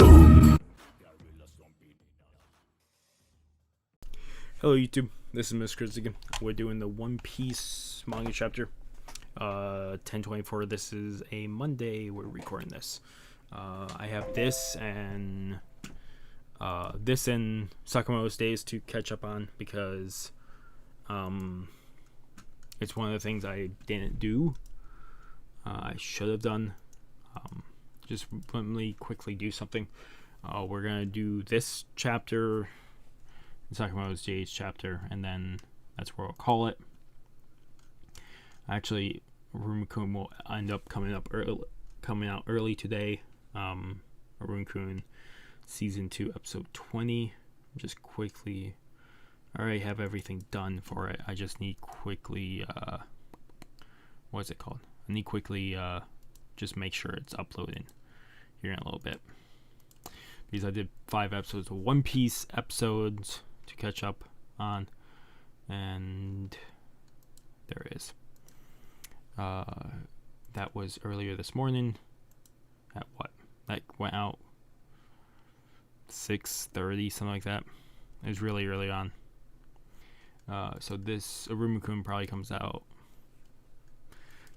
Hello YouTube, this is Mr. Chris again. We're doing the One Piece manga chapter 1024. This is a Monday we're recording this. I have this and Sakamoto's Days to catch up on because it's one of the things I didn't do. I should have done. Just let me quickly do something. We're gonna do this chapter, Sakamoto's Days chapter, and then that's where we'll call it. Actually, Arun-kun will end up coming out early today. Arun-kun season 2 episode 20. Just quickly, I already have everything done for it. I just need quickly what's it called? I need quickly just make sure it's uploading here in a little bit, because I did 5 episodes of One Piece episodes to catch up on, and there it is. That was earlier this morning at what? That went out 6:30, something like that. It was really early on. So this Arun-kun probably comes out.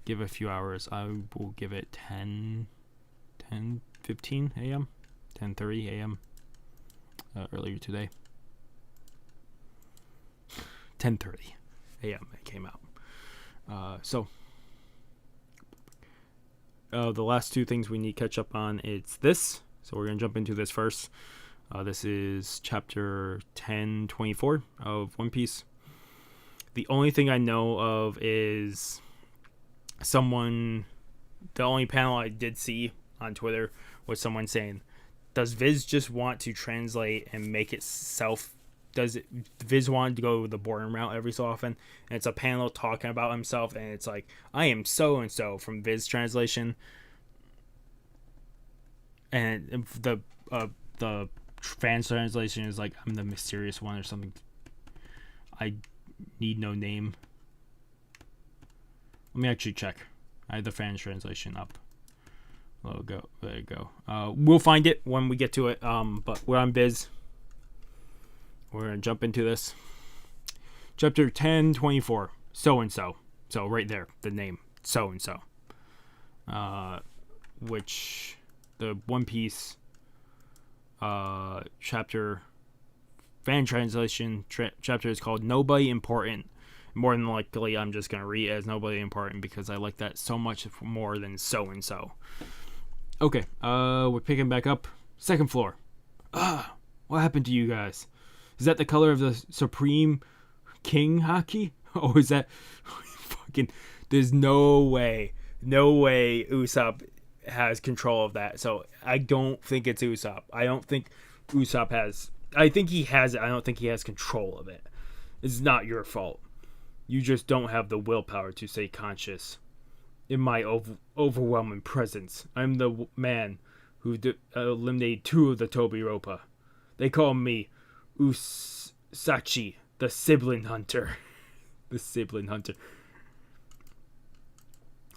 Give it a few hours. I will give it 10:15 a.m. 10:30 a.m. Earlier today. 10:30 a.m. it came out. So the last two things we need to catch up on, it's this. So we're going to jump into this first. This is chapter 1024 of One Piece. The only thing I know of is the only panel I did see on Twitter was someone saying, does Viz just want to translate and make it does Viz want to go the boring route every so often? And it's a panel talking about himself, and it's like, I am so and so from Viz translation, and the fan translation is like, I'm the mysterious one or something. I need no name. Let me actually check. I have the fan translation up. Logo. There you go. We'll find it when we get to it. But we're on Viz. We're going to jump into this. Chapter 1024. So-and-so. So right there. The name. So-and-so. Which the One Piece chapter fan translation chapter is called Nobody Important. More than likely, I'm just going to read it as Nobody Important because I like that so much more than so-and-so. Okay, we're picking back up. Second floor. What happened to you guys? Is that the color of the Supreme King Haki? Oh, is that... fucking... There's no way Usopp has control of that. So, I don't think it's Usopp. I don't think Usopp has... I think he has it. I don't think he has control of it. It's not your fault. You just don't have the willpower to stay conscious. In my overwhelming presence, I'm the man who eliminated 2 of the Tobiropa. They call me Usachi, the sibling hunter. The sibling hunter.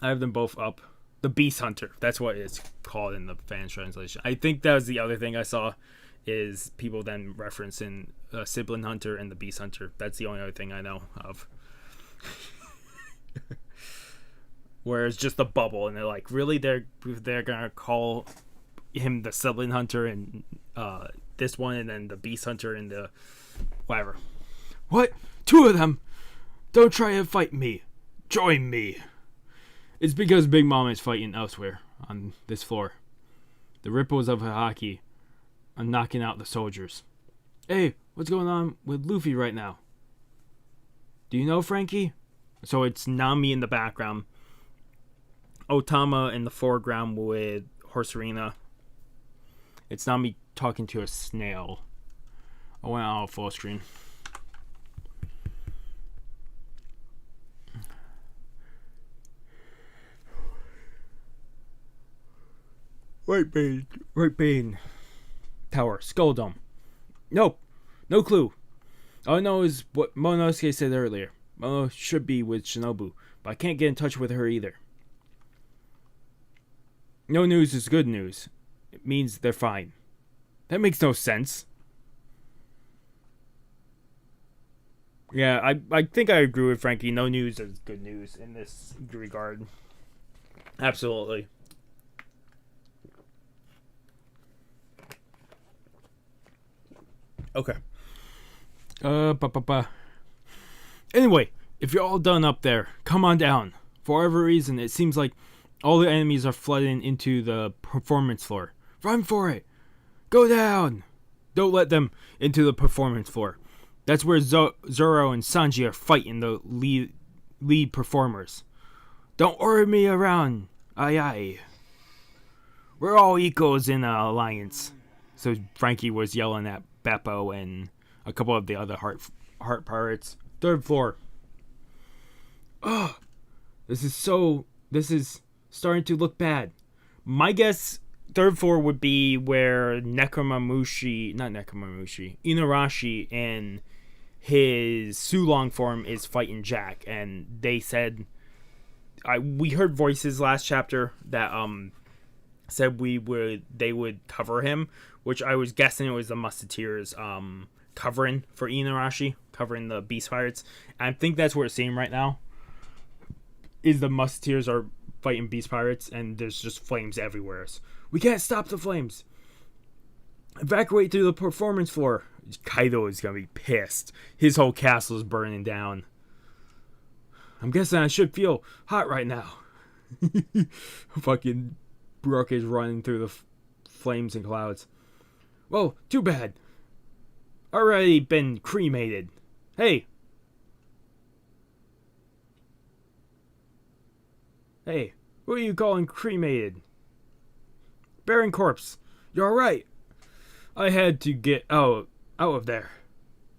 I have them both up. The beast hunter. That's what it's called in the fan translation. I think that was the other thing I saw, is people then referencing sibling hunter and the beast hunter. That's the only other thing I know of. Where it's just a bubble, and they're like, really, they're gonna call him the sibling hunter and this one, and then the beast hunter and the whatever. What? 2 of them? Don't try to fight me. Join me. It's because Big Mom is fighting elsewhere on this floor. The ripples of Haki are knocking out the soldiers. Hey, what's going on with Luffy right now? Do you know, Frankie? So it's Nami in the background. Otama in the foreground with Horse Arena. It's Nami talking to a snail. I went out full screen. Right Bane. Tower. Skull Dome. Nope. No clue. All I know is what Monosuke said earlier. Mono should be with Shinobu, but I can't get in touch with her either. No news is good news. It means they're fine. That makes no sense. Yeah, I think I agree with Frankie. No news is good news in this regard. Absolutely. Okay. Anyway, if you're all done up there, come on down. For whatever reason, it seems like all the enemies are flooding into the performance floor. Run for it! Go down! Don't let them into the performance floor. That's where Zoro and Sanji are fighting the lead performers. Don't order me around. Aye aye. We're all equals in the alliance. So Frankie was yelling at Beppo and a couple of the other heart pirates. Third floor. Ugh. This is starting to look bad. My guess, third floor would be where Inarashi and his Sulong form is fighting Jack, and they said, we heard voices last chapter that said they would cover him, which I was guessing it was the Musketeers covering for Inarashi, covering the Beast Pirates. And I think that's what we're seeing right now. Is the Musketeers are fighting Beast Pirates, and there's just flames everywhere. So we can't stop the flames. Evacuate to the performance floor. Kaido is gonna be pissed. His whole castle is burning down. I'm guessing I should feel hot right now. Fucking Brooke is running through the flames and clouds. Well, too bad. Already been cremated. Hey, who are you calling cremated? Baron Corpse, you're right. I had to get out of there.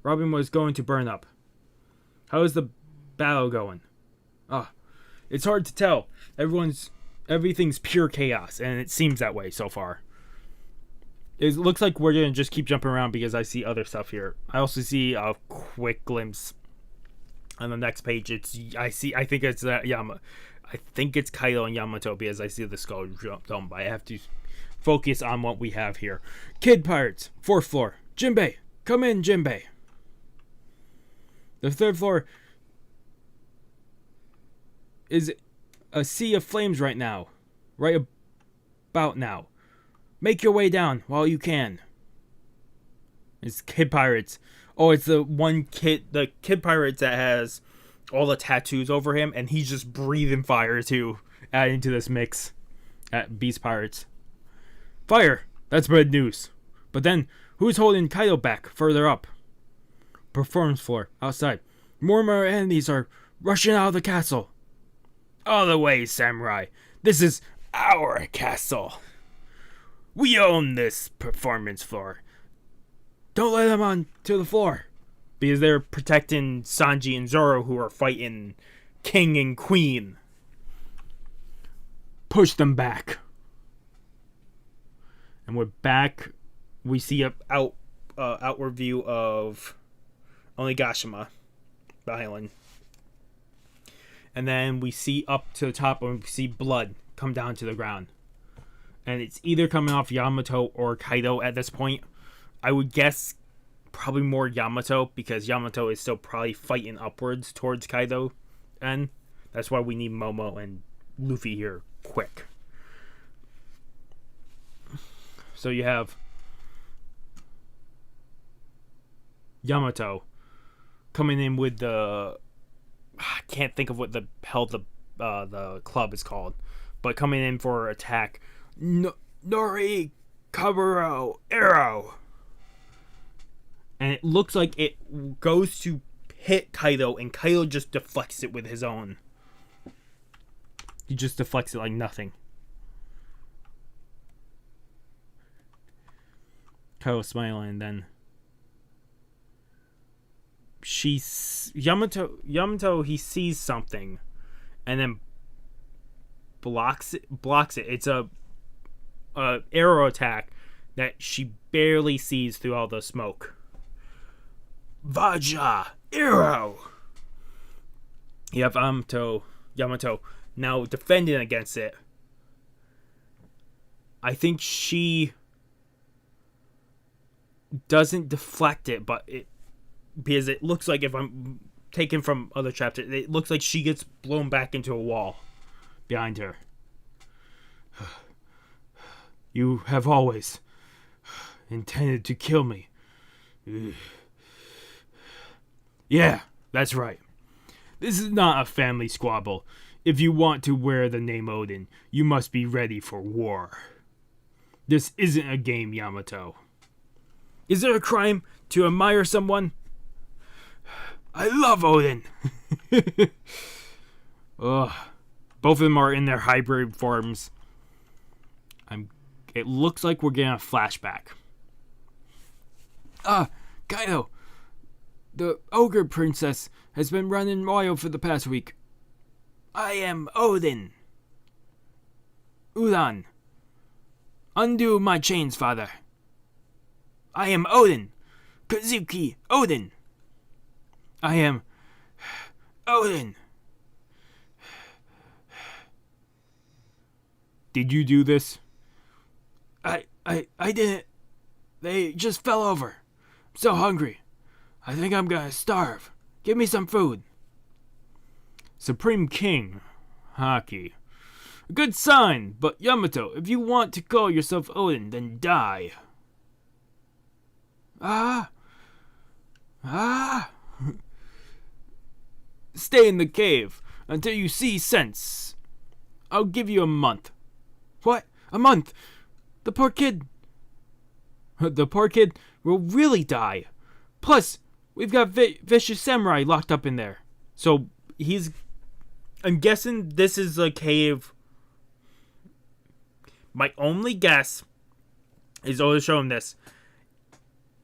Robin was going to burn up. How is the battle going? It's hard to tell. Everything's pure chaos, and it seems that way so far. It looks like we're gonna just keep jumping around because I see other stuff here. I also see a quick glimpse on the next page. I think it's I think it's Kaido and Yamato because I see the skull dome, but I have to focus on what we have here. Kid Pirates, 4th floor. Jinbei, come in, Jinbei. The 3rd floor is a sea of flames right now. Right about now. Make your way down while you can. It's Kid Pirates. Oh, it's the Kid Pirates that has all the tattoos over him, and he's just breathing fire too, adding to this mix at Beast Pirates. Fire! That's bad news. But then, who's holding Kaido back further up? Performance floor, outside. More enemies are rushing out of the castle. All the way, samurai. This is our castle. We own this performance floor. Don't let them on to the floor. Because they're protecting Sanji and Zoro, who are fighting King and Queen. Push them back. And we're back. We see a outward view of Onigashima, the island. And then we see up to the top and we see blood come down to the ground. And it's either coming off Yamato or Kaido at this point. I would guess probably more Yamato, because Yamato is still probably fighting upwards towards Kaido. And that's why we need Momo and Luffy here quick. So you have Yamato coming in with the... I can't think of what the hell the club is called. But coming in for attack. Nori Kaburo Arrow. And it looks like it goes to hit Kaido, and Kaido just deflects it with his own. He just deflects it like nothing. Kaido smiling, and then Yamato he sees something and then blocks it. It's a arrow attack that she barely sees through all the smoke. Vaja arrow. You have Yamato now defending against it. I think she doesn't deflect it, but because it looks like, if I'm taken from other chapters, it looks like she gets blown back into a wall behind her. You have always intended to kill me. Yeah, that's right. This is not a family squabble. If you want to wear the name Odin, you must be ready for war. This isn't a game, Yamato. Is it a crime to admire someone? I love Odin. Ugh. Both of them are in their hybrid forms. It looks like we're getting a flashback. Kaido. The ogre princess has been running wild for the past week. I am Odin. Udan. Undo my chains, father. I am Odin. Kazuki Odin. I am Odin. Did you do this? I didn't. They just fell over. I'm so hungry. I think I'm gonna starve. Give me some food. Supreme King. Haki. A good sign, but Yamato, if you want to call yourself Odin, then die. Stay in the cave until you see sense. I'll give you a month. What? A month? The poor kid. The poor kid will really die. Plus, we've got vicious samurai locked up in there. So, I'm guessing this is a cave. My only guess is always showing this.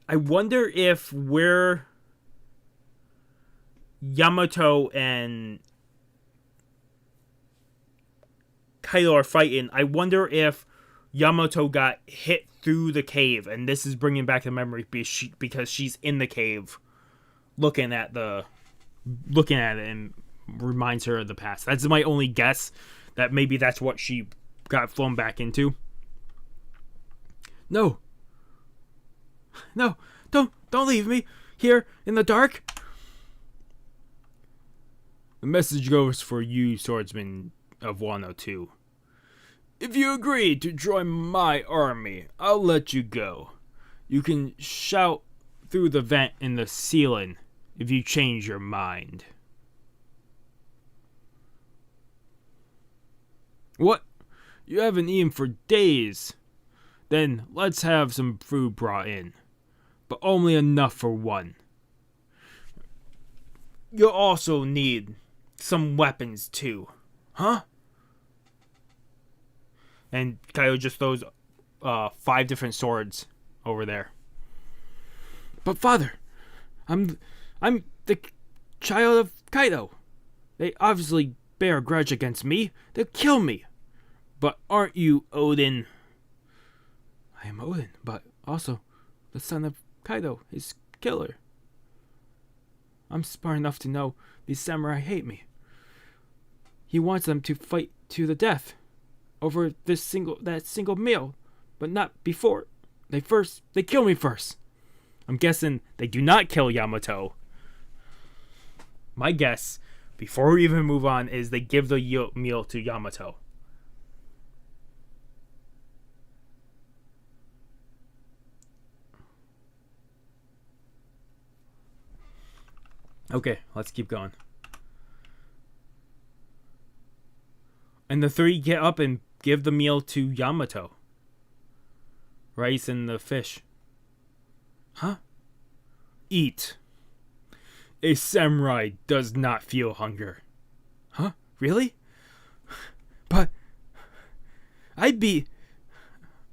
I wonder if where Yamato and Kaido are fighting, I wonder if Yamato got hit through the cave, and this is bringing back the memory because she's in the cave, looking at it, and reminds her of the past. That's my only guess. That maybe that's what she got flown back into. No, don't leave me here in the dark. The message goes for you, swordsman of 102. If you agree to join my army, I'll let you go. You can shout through the vent in the ceiling if you change your mind. What? You haven't eaten for days? Then let's have some food brought in, but only enough for one. You'll also need some weapons too. Huh? And Kaido just throws 5 different swords over there. But father, I'm the child of Kaido. They obviously bear a grudge against me. They'll kill me. But aren't you Odin? I am Odin, but also the son of Kaido, his killer. I'm smart enough to know these samurai hate me. He wants them to fight to the death over that single meal, but not before. They kill me first. I'm guessing they do not kill Yamato. My guess, before we even move on, is they give the meal to Yamato. Okay, let's keep going. And the 3 get up and give the meal to Yamato. Rice and the fish. Huh? Eat. A samurai does not feel hunger. Huh? Really? But I'd be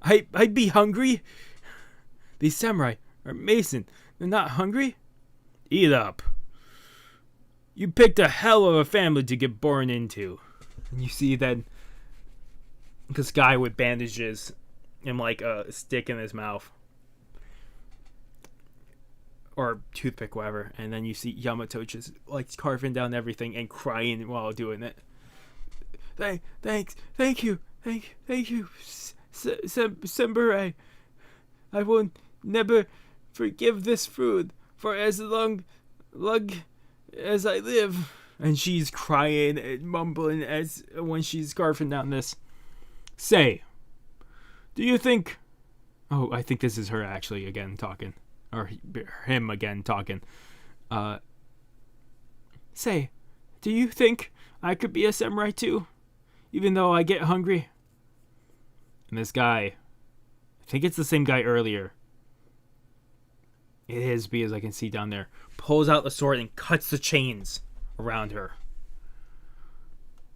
hungry. These samurai are Mason. They're not hungry? Eat up. You picked a hell of a family to get born into. And you see then this guy with bandages and like a stick in his mouth. Or toothpick, whatever. And then you see Yamato just like carving down everything and crying while doing it. Thank you, Samurai. I will never forgive this food for as long as I live. And she's crying and mumbling as when she's scarfing down this. Say, do you think... Oh, I think this is her actually again talking. Or him again talking. Say, do you think I could be a samurai too? Even though I get hungry? And this guy, I think it's the same guy earlier. It is, because I can see down there. Pulls out the sword and cuts the chains around her.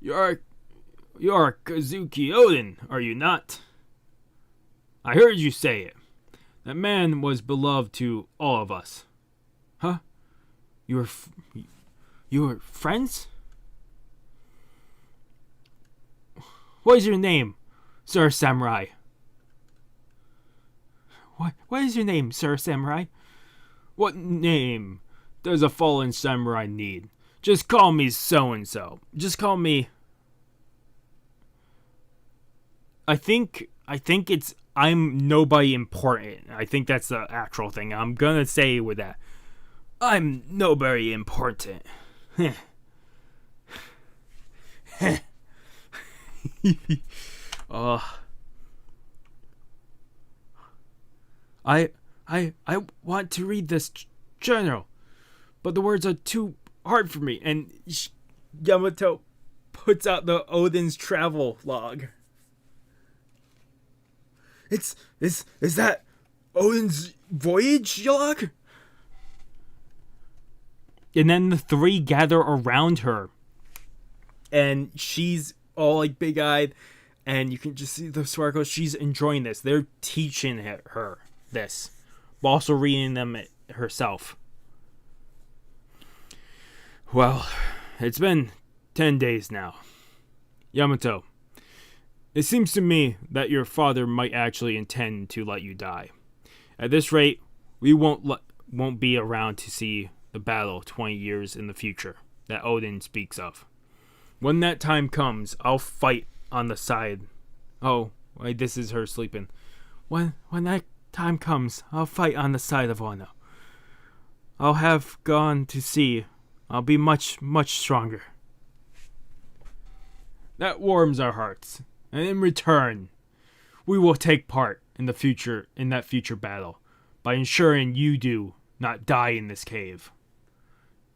You're Kazuki Odin, are you not? I heard you say it. That man was beloved to all of us. Huh? You were friends? What is your name, Sir Samurai? What is your name, Sir Samurai? What name does a fallen samurai need? Just call me so-and-so. Just call me... I think it's I'm nobody important. I think that's the actual thing. I'm gonna say with that. I'm nobody important. I want to read this journal, but the words are too hard for me. And Yamato puts out the Odin's travel log. Is that Odin's voyage log? And then the three gather around her, and she's all like big-eyed, and you can just see the sparkles. She's enjoying this. They're teaching her this, but also reading them herself. Well, it's been 10 days now. Yamato, it seems to me that your father might actually intend to let you die. At this rate, we won't be around to see the battle 20 years in the future that Odin speaks of. When that time comes, I'll fight on the side. Oh, wait, this is her sleeping. When that time comes, I'll fight on the side of Ono. I'll have gone to sea. I'll be much, much stronger. That warms our hearts. And in return, we will take part in that future battle by ensuring you do not die in this cave.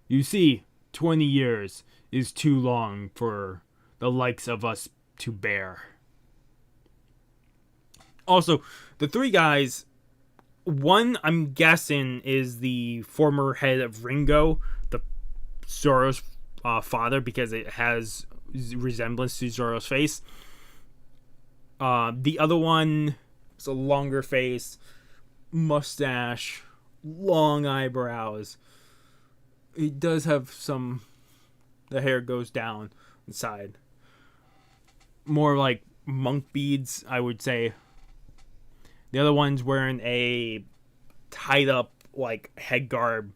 You see, 20 years is too long for the likes of us to bear. Also, the three guys, one I'm guessing is the former head of Ringo, the Zoro's father, because it has resemblance to Zoro's face. The other one is a longer face, mustache, long eyebrows. It does have the hair goes down inside. More like monk beads, I would say. The other one's wearing a tied up like head garb.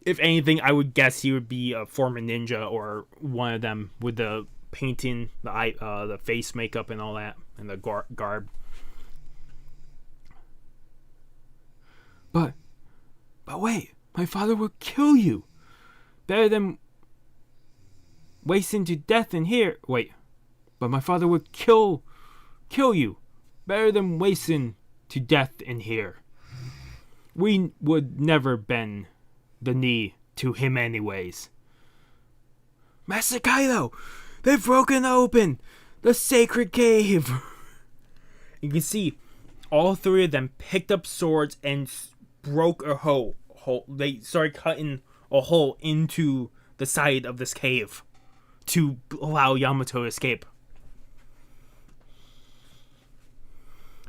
If anything, I would guess he would be a former ninja or one of them with the painting, the face makeup and all that, and the garb. But wait, my father will kill you. Better than wasting to death in here. Wait, but my father would kill you. Better than wasting to death in here. We would never bend the knee to him anyways. Master Kaido, they've broken open the sacred cave. You can see all three of them picked up swords and broke a hole. They started cutting a hole into the side of this cave to allow Yamato to escape.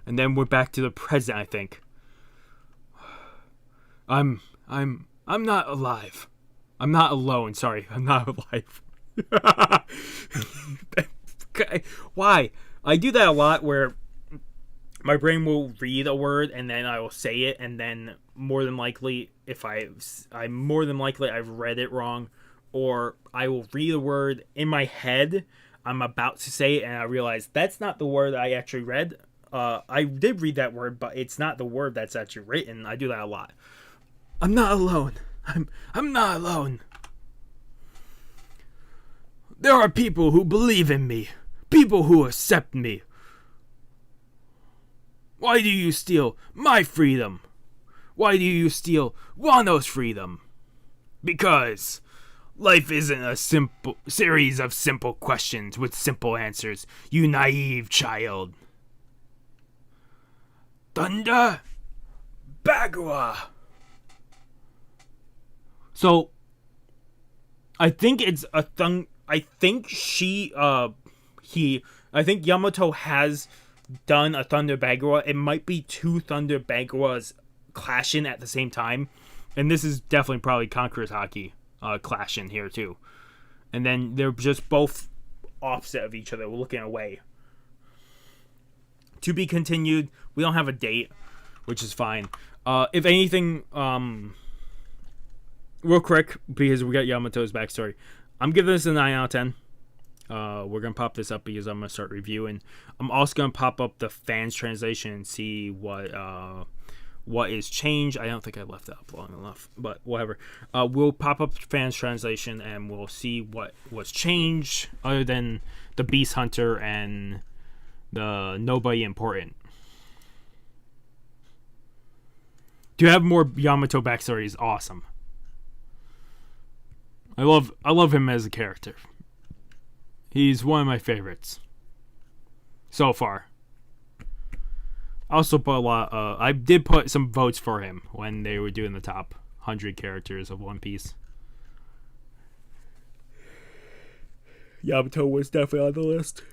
And then we're back to the present, I think. I'm not alive. I'm not alone. Sorry, I'm not alive. Why? I do that a lot where my brain will read a word and then I will say it, and then more than likely, if I'm more than likely I've read it wrong, or I will read a word in my head. I'm about to say it and I realize that's not the word I actually read. I did read that word, but it's not the word that's actually written. I do that a lot. I'm not alone. I'm not alone. There are people who believe in me. People who accept me. Why do you steal my freedom? Why do you steal Wano's freedom? Because life isn't a simple series of simple questions with simple answers, you naive child. Thunder Bagua. So I think it's a I think I think Yamato has done a Thunder Bagua. It might be two Thunder Baguas clashing at the same time. And this is definitely probably Conqueror's Haki clashing here too. And then they're just both opposite of each other. We're looking away. To be continued. We don't have a date, which is fine. If anything, real quick, because we got Yamato's backstory, I'm giving this a 9 out of 10. We're going to pop this up because I'm going to start reviewing. I'm also going to pop up the fans translation and see what is changed. I don't think I left it up long enough, but whatever. We'll pop up fans translation and we'll see what was changed other than the Beast Hunter and the Nobody Important. To have more Yamato backstory is awesome. I love him as a character. He's one of my favorites so far. I also put a lot. I did put some votes for him when they were doing the top 100 characters of One Piece. Yamato was definitely on the list.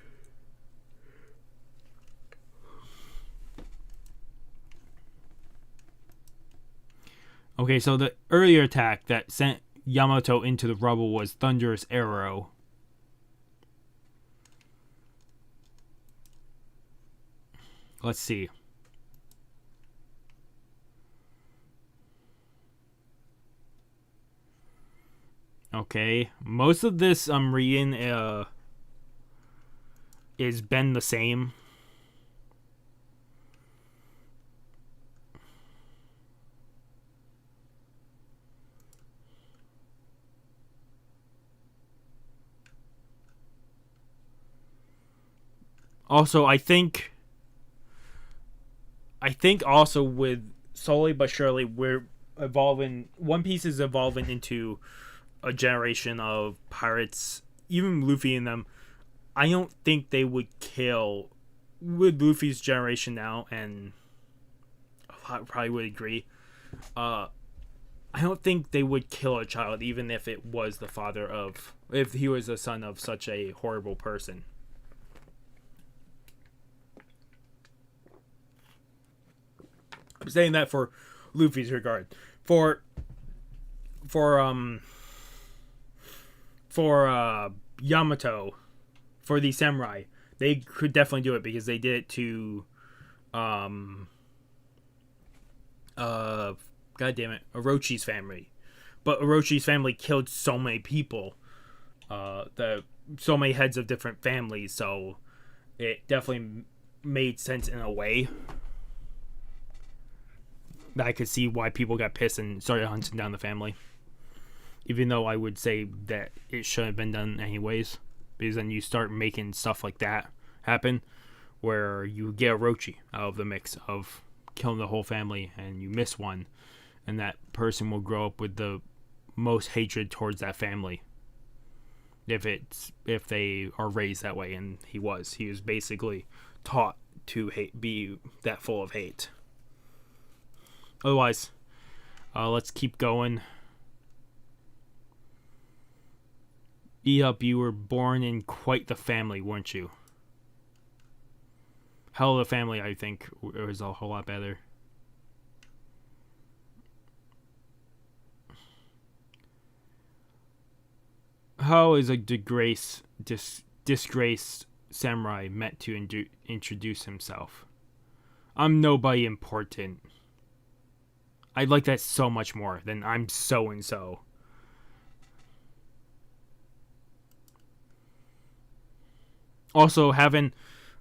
Okay, so the earlier attack that sent Yamato into the rubble was Thunderous Arrow. Let's see. Okay, most of this I'm reading is been the same. Also, I think also with slowly but surely we're evolving. One Piece is evolving into a generation of pirates, even Luffy and them. I don't think they would kill with Luffy's generation now, and I probably would agree. I don't think they would kill a child, even if it was the father of, if he was the son of such a horrible person. I'm saying that for Luffy's regard. For Yamato, for the samurai, they could definitely do it because they did it to god damn it, Orochi's family. But Orochi's family killed so many people, so many heads of different families, so it definitely made sense in a way. That I could see why people got pissed and started hunting down the family. Even though I would say that it shouldn't have been done anyways. Because then you start making stuff like that happen. Where you get Orochi out of the mix of killing the whole family and you miss one. And that person will grow up with the most hatred towards that family. If they are raised that way. And he was. He was basically taught to be that full of hate. Otherwise, let's keep going. You were born in quite the family, weren't you? Hell of a family, I think, was a whole lot better. How is a disgraced samurai meant to introduce himself? I'm nobody important. I'd like that so much more than I'm so-and-so. Also, having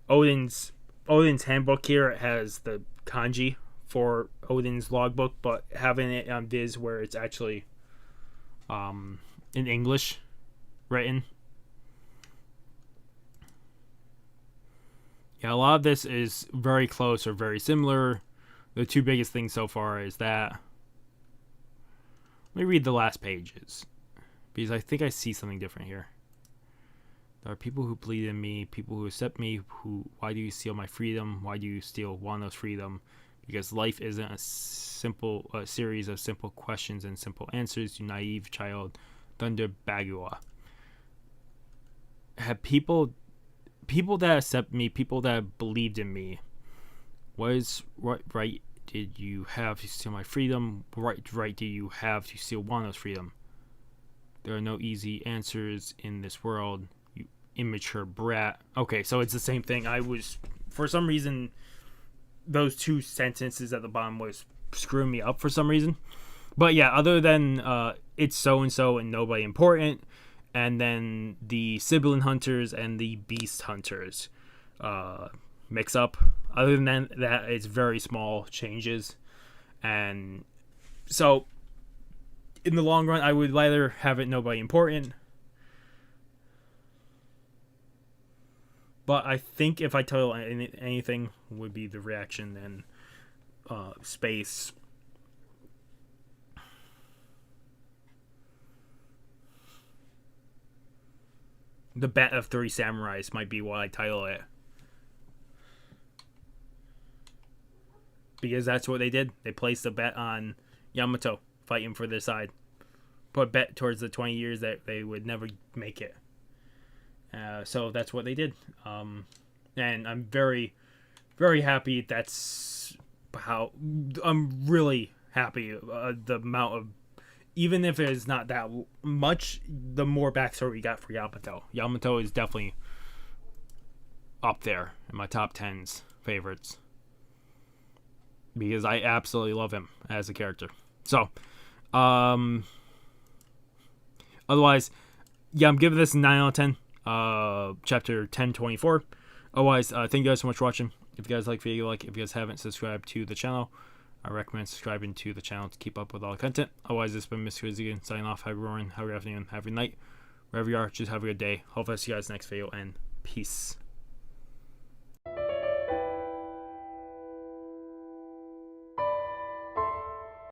Odin's Odin's handbook here, it has the kanji for Odin's logbook, but having it on Viz where it's actually in English written. Yeah, a lot of this is very close or very similar. The two biggest things so far is that. Let me read the last pages, because I think I see something different here. There are people who believe in me, people who accept me. Why do you steal my freedom? Why do you steal Wano's freedom? Because life isn't a series of simple questions and simple answers. You naive child, Thunder Bagua. Have people that accept me, people that believed in me. What right did you have to steal my freedom? Right did you have to steal Wano's freedom? There are no easy answers in this world, you immature brat. Okay, so it's the same thing. For some reason, those two sentences at the bottom was screwing me up for some reason. But yeah, other than it's so-and-so and nobody important, and then the sibling hunters and the beast hunters mix up. Other than that, it's very small changes. And so, in the long run, I would rather have it nobody important. But I think if I tell anything, would be the reaction and space. The Bet of Three Samurais might be what I title it. Because that's what they did. They placed a bet on Yamato fighting for their side. Put a bet towards the 20 years that they would never make it. So that's what they did. And I'm very, very happy. That's how I'm really happy. The amount of, even if it's not that much, the more backstory we got for Yamato. Yamato is definitely up there in my top 10's favorites. Because I absolutely love him as a character. So, otherwise, yeah, I'm giving this a 9 out of 10. Chapter 1024. Otherwise, thank you guys so much for watching. If you guys like the video, if you guys haven't subscribed to the channel, I recommend subscribing to the channel to keep up with all the content. Otherwise, this has been Mr. Again, signing off. Have a good morning, have a good afternoon, have a good night. Wherever you are, just have a good day. Hope I see you guys next video, and peace.